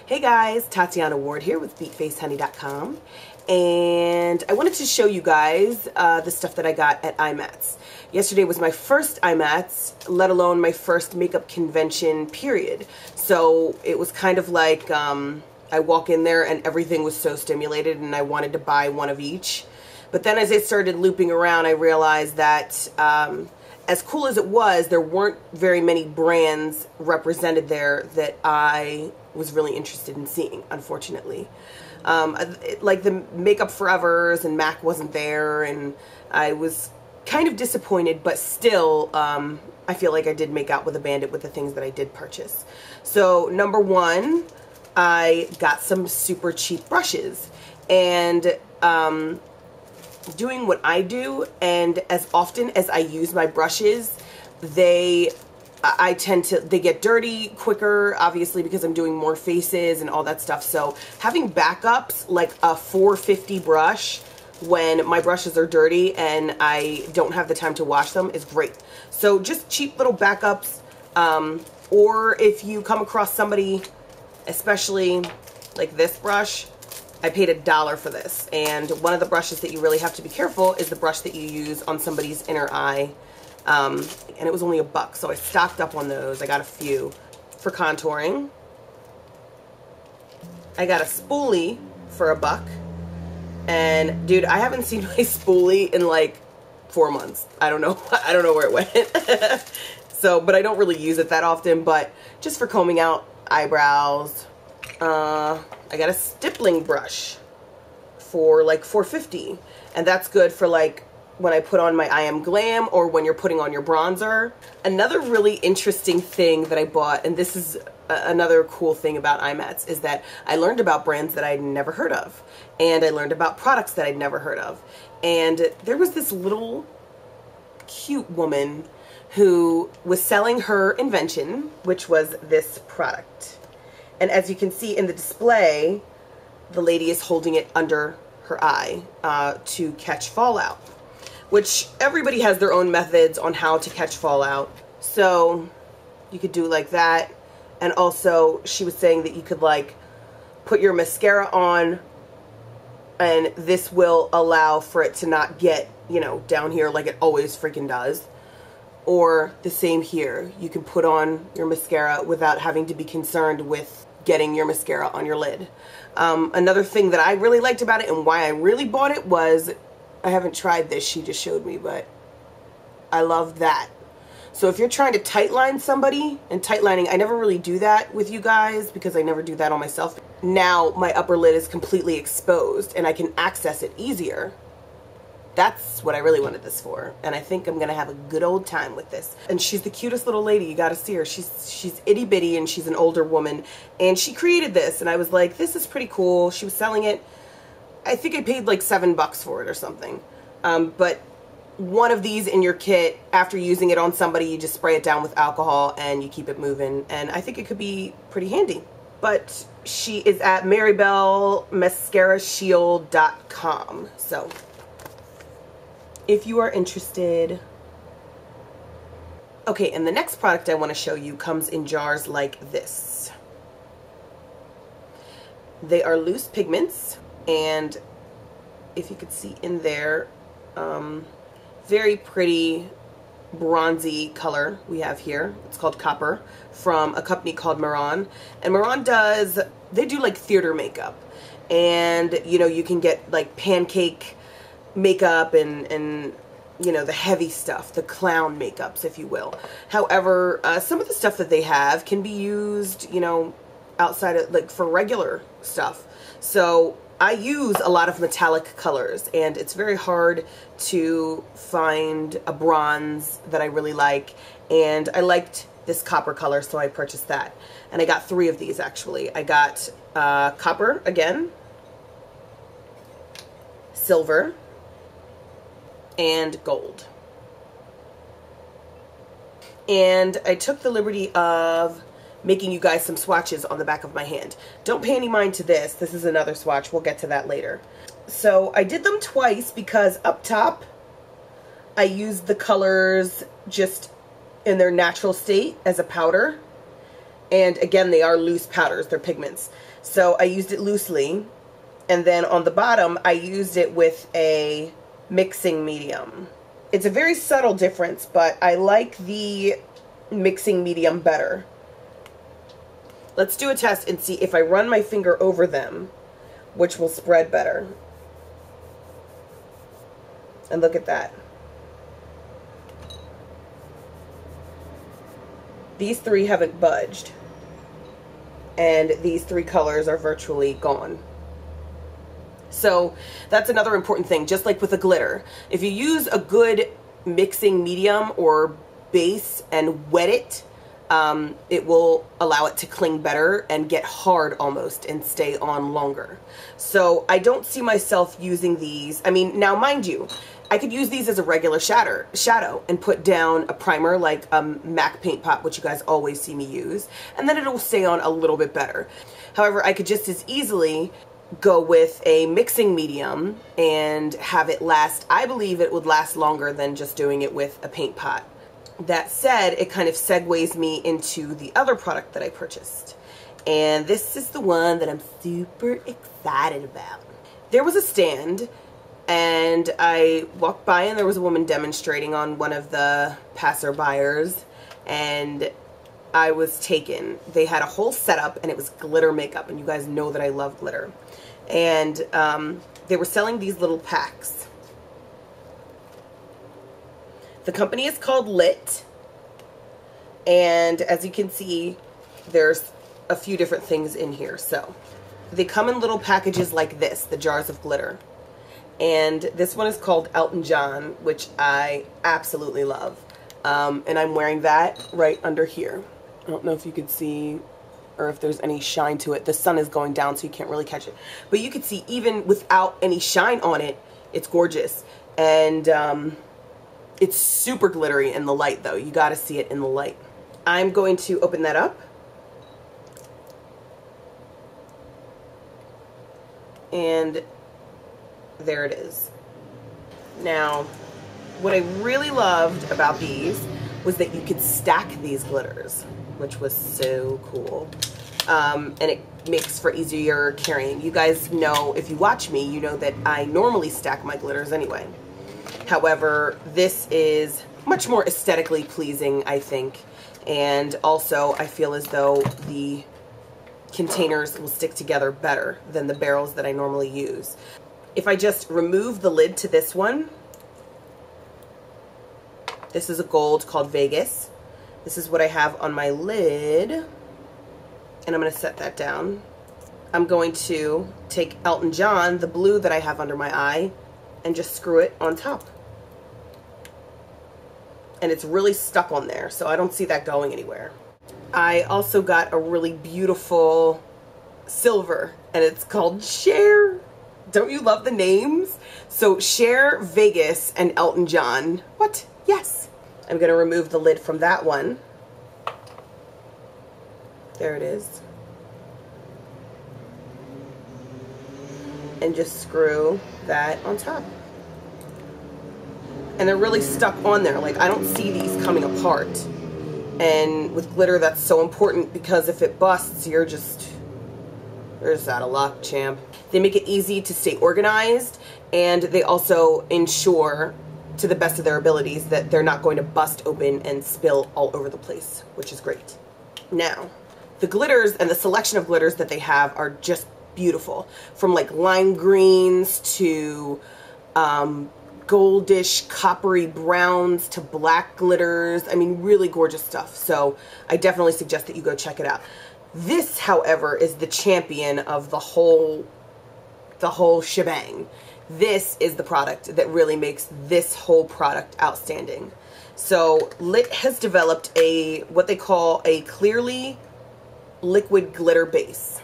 Hey guys, Tatiana Ward here with BeatFaceHoney.com, and I wanted to show you guys the stuff that I got at Imats. Yesterday was my first Imats, let alone my first makeup convention, period. So it was kind of like I walk in there and everything was so stimulated and I wanted to buy one of each. But then as I started looping around, I realized that as cool as it was, there weren't very many brands represented there that I was really interested in seeing, unfortunately. Like the Makeup Forevers and MAC wasn't there, and I was kind of disappointed, but still, I feel like I did make out with a bandit with the things that I did purchase. So, number one, I got some super cheap brushes, and doing what I do, and as often as I use my brushes, they get dirty quicker, obviously, because I'm doing more faces and all that stuff. So having backups like a 450 brush when my brushes are dirty and I don't have the time to wash them is great. So just cheap little backups, or if you come across somebody, especially like this brush, I paid $1 for this, and one of the brushes that you really have to be careful is the brush that you use on somebody's inner eye, and it was only $1, so I stocked up on those. I got a few for contouring. I got a spoolie for $1, and dude, I haven't seen my spoolie in like 4 months. I don't know where it went. So, but I don't really use it that often, but just for combing out eyebrows. I got a stippling brush for like $4.50, and that's good for like when I put on my I Am Glam or when you're putting on your bronzer. Another really interesting thing that I bought, and this is another cool thing about Imats, is that I learned about brands that I'd never heard of, and I learned about products that I'd never heard of. And there was this little cute woman who was selling her invention, which was this product. And as you can see in the display, the lady is holding it under her eye to catch fallout, which everybody has their own methods on how to catch fallout. So you could do like that. And also she was saying that you could like put your mascara on, and this will allow for it to not get, you know, down here like it always freaking does. Or the same here. You can put on your mascara without having to be concerned with getting your mascara on your lid. Another thing that I really liked about it and why I really bought it was, I haven't tried this, she just showed me, but I love that. So if you're trying to tight line somebody, and tight lining, I never really do that with you guys because I never do that on myself. Now my upper lid is completely exposed and I can access it easier. That's what I really wanted this for, and I think I'm gonna have a good old time with this. And she's the cutest little lady. You gotta see her. She's itty bitty, and she's an older woman, and she created this, and I was like, this is pretty cool. She was selling it. I think I paid like $7 for it or something. But one of these in your kit, after using it on somebody, you just spray it down with alcohol and you keep it moving, and I think it could be pretty handy. But she is at MaribelMascaraShield.com. So if you are interested. Okay, and the next product I want to show you comes in jars like this. They are loose pigments, and if you could see in there, very pretty bronzy color we have here. It's called Copper, from a company called Maron. And Maron they do like theater makeup, and you know, you can get like pancake makeup and you know, the heavy stuff, the clown makeups, if you will. However, some of the stuff that they have can be used, you know, outside of, like, for regular stuff. So I use a lot of metallic colors, and it's very hard to find a bronze that I really like, and I liked this copper color, so I purchased that. And I got 3 of these, actually. I got copper again, silver, and gold. And I took the liberty of making you guys some swatches on the back of my hand. Don't pay any mind to this. This is another swatch. We'll get to that later. So I did them twice because up top I used the colors just in their natural state as a powder. And again, they are loose powders. They're pigments. So I used it loosely, and then on the bottom I used it with a mixing medium. It's a very subtle difference, but I like the mixing medium better. Let's do a test and see if I run my finger over them, which will spread better. And look at that. These three haven't budged. And these three colors are virtually gone. So that's another important thing, just like with the glitter. If you use a good mixing medium or base and wet it, it will allow it to cling better and get hard almost and stay on longer. So I don't see myself using these. I mean, now mind you, I could use these as a regular shadow and put down a primer like MAC Paint Pot, which you guys always see me use, and then it'll stay on a little bit better. However, I could just as easily go with a mixing medium and have it last. I believe it would last longer than just doing it with a paint pot. That said, it kind of segues me into the other product that I purchased. And this is the one that I'm super excited about. There was a stand and I walked by and there was a woman demonstrating on one of the passerbyers, and I was taken. They had a whole setup and it was glitter makeup, and you guys know that I love glitter. And they were selling these little packs. The company is called Lit, and as you can see, there's a few different things in here. So they come in little packages like this, the jars of glitter. And this one is called Elton John, which I absolutely love. And I'm wearing that right under here. I don't know if you could see or if there's any shine to it. The sun is going down, so you can't really catch it. But you can see even without any shine on it, it's gorgeous. And it's super glittery in the light, though. You got to see it in the light. I'm going to open that up. And there it is. Now, what I really loved about these was that you could stack these glitters, which was so cool. And it makes for easier carrying. You guys know, if you watch me, you know that I normally stack my glitters anyway. However, this is much more aesthetically pleasing, I think. And also, I feel as though the containers will stick together better than the barrels that I normally use. If I just remove the lid to this one, this is a gold called Vegas. This is what I have on my lid. And I'm going to set that down. I'm going to take Elton John, the blue that I have under my eye, and just screw it on top. And it's really stuck on there, so I don't see that going anywhere. I also got a really beautiful silver, and it's called Cher. Don't you love the names? So Cher, Vegas, and Elton John. What? Yes. I'm going to remove the lid from that one. There it is. And just screw that on top. And they're really stuck on there. Like, I don't see these coming apart. And with glitter, that's so important, because if it busts, you're just out of luck, champ. They make it easy to stay organized, and they also ensure, to the best of their abilities, that they're not going to bust open and spill all over the place, which is great. Now, the glitters and the selection of glitters that they have are just beautiful. From like lime greens to goldish coppery browns to black glitters. I mean, really gorgeous stuff. So I definitely suggest that you go check it out. This, however, is the champion of the whole shebang. This is the product that really makes this whole product outstanding. So Lit has developed what they call a clearly liquid glitter base.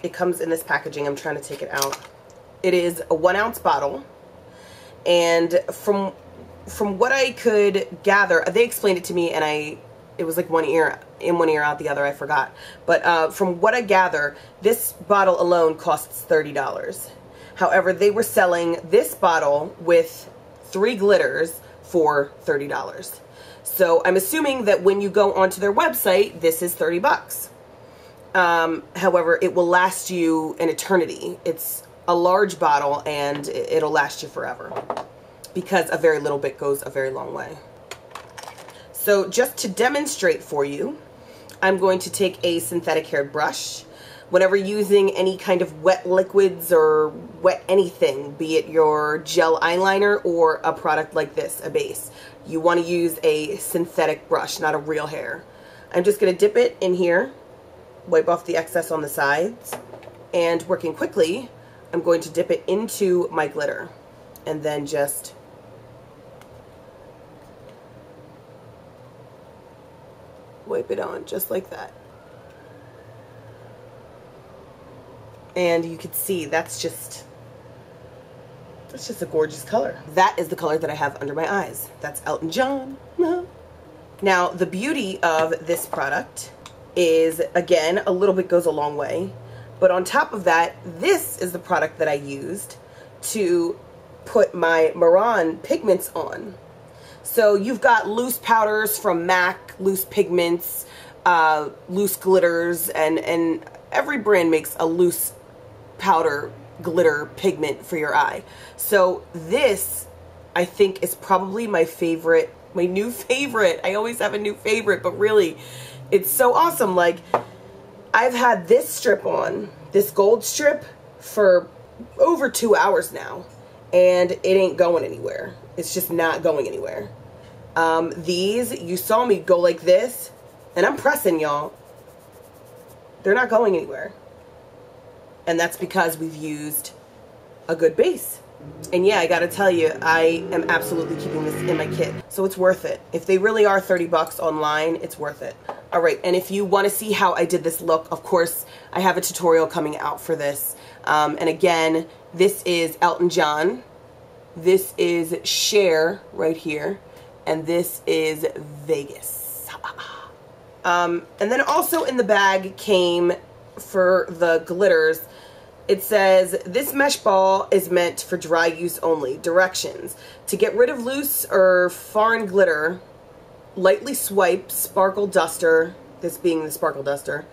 It comes in this packaging. I'm trying to take it out. It is a 1 ounce bottle, and from what I could gather, they explained it to me, and it was like one ear in, one ear out the other, I forgot. But from what I gather, this bottle alone costs $30. However, they were selling this bottle with 3 glitters for $30. So I'm assuming that when you go onto their website, this is 30 bucks. However, it will last you an eternity. It's a large bottle and it'll last you forever because a very little bit goes a very long way. So just to demonstrate for you, I'm going to take a synthetic haired brush. Whenever using any kind of wet liquids or wet anything, be it your gel eyeliner or a product like this, a base, you want to use a synthetic brush, not a real hair. I'm just going to dip it in here, wipe off the excess on the sides, and working quickly, I'm going to dip it into my glitter and then just wipe it on just like that. And you can see that's just a gorgeous color. That is the color that I have under my eyes. That's Elton John. Now, the beauty of this product is, again, a little bit goes a long way. But on top of that, this is the product that I used to put my Maran pigments on. So you've got loose powders from MAC, loose pigments, loose glitters, and every brand makes a loose powder glitter pigment for your eye. So this, I think, is probably my favorite, my new favorite. I always have a new favorite, but really, it's so awesome. Like, I've had this strip on, this gold strip, for over 2 hours now, and it ain't going anywhere. It's just not going anywhere. These, you saw me go like this, and I'm pressing, y'all. They're not going anywhere. And that's because we've used a good base. And yeah, I gotta tell you, I am absolutely keeping this in my kit. So it's worth it. If they really are 30 bucks online, it's worth it. All right, and if you wanna see how I did this look, of course, I have a tutorial coming out for this. And again, this is Elton John. This is Cher right here. And this is Vegas. And then also in the bag came, for the glitters, it says, this mesh ball is meant for dry use only. Directions: to get rid of loose or foreign glitter, lightly swipe sparkle duster, this being the sparkle duster,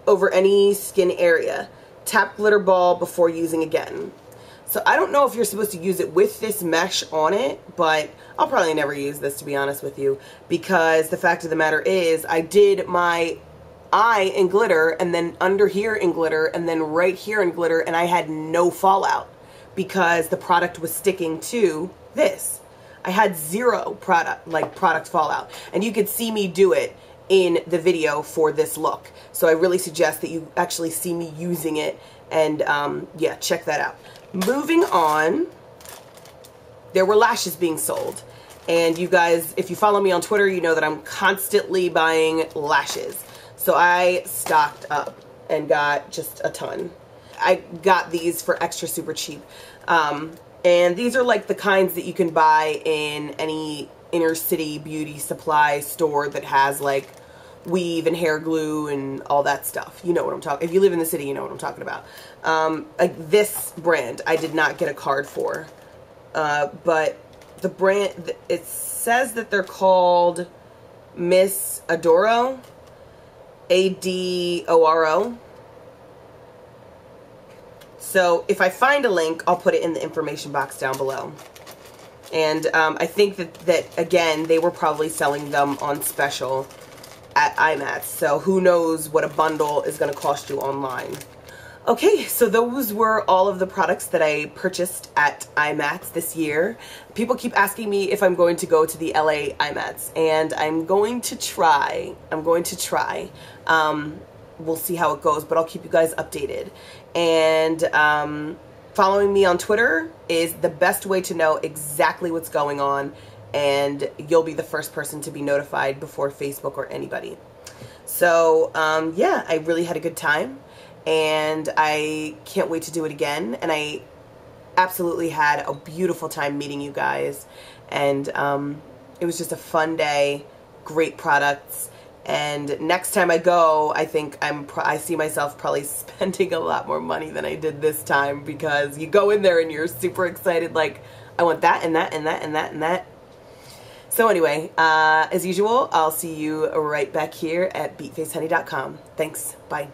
over any skin area. Tap glitter ball before using again. So I don't know if you're supposed to use it with this mesh on it, but I'll probably never use this, to be honest with you, because the fact of the matter is I did my eye in glitter, and then under here in glitter, and then right here in glitter, and I had no fallout because the product was sticking to this. I had zero product fallout, and you could see me do it in the video for this look. So I really suggest that you actually see me using it, and yeah, check that out. Moving on, there were lashes being sold, and you guys, if you follow me on Twitter, you know that I'm constantly buying lashes. So I stocked up and got just a ton. I got these for extra super cheap. And these are like the kinds that you can buy in any inner city beauty supply store that has like weave and hair glue and all that stuff. You know what I'm talking, if you live in the city, you know what I'm talking about. Like this brand, I did not get a card for. But the brand, it says that they're called Miss Adoro. A-D-O-R-O. So if I find a link, I'll put it in the information box down below. And I think that again, they were probably selling them on special at Imats. So who knows what a bundle is going to cost you online. Okay, so those were all of the products that I purchased at Imats this year. People keep asking me if I'm going to go to the LA Imats, and I'm going to try. We'll see how it goes, but I'll keep you guys updated. And following me on Twitter is the best way to know exactly what's going on, and you'll be the first person to be notified before Facebook or anybody. So yeah, I really had a good time. And I can't wait to do it again. And I absolutely had a beautiful time meeting you guys. And it was just a fun day, great products. And next time I go, I think I see myself probably spending a lot more money than I did this time, because you go in there and you're super excited, like, I want that and that and that and that and that. So anyway, as usual, I'll see you right back here at BeatFaceHoney.com. Thanks. Bye.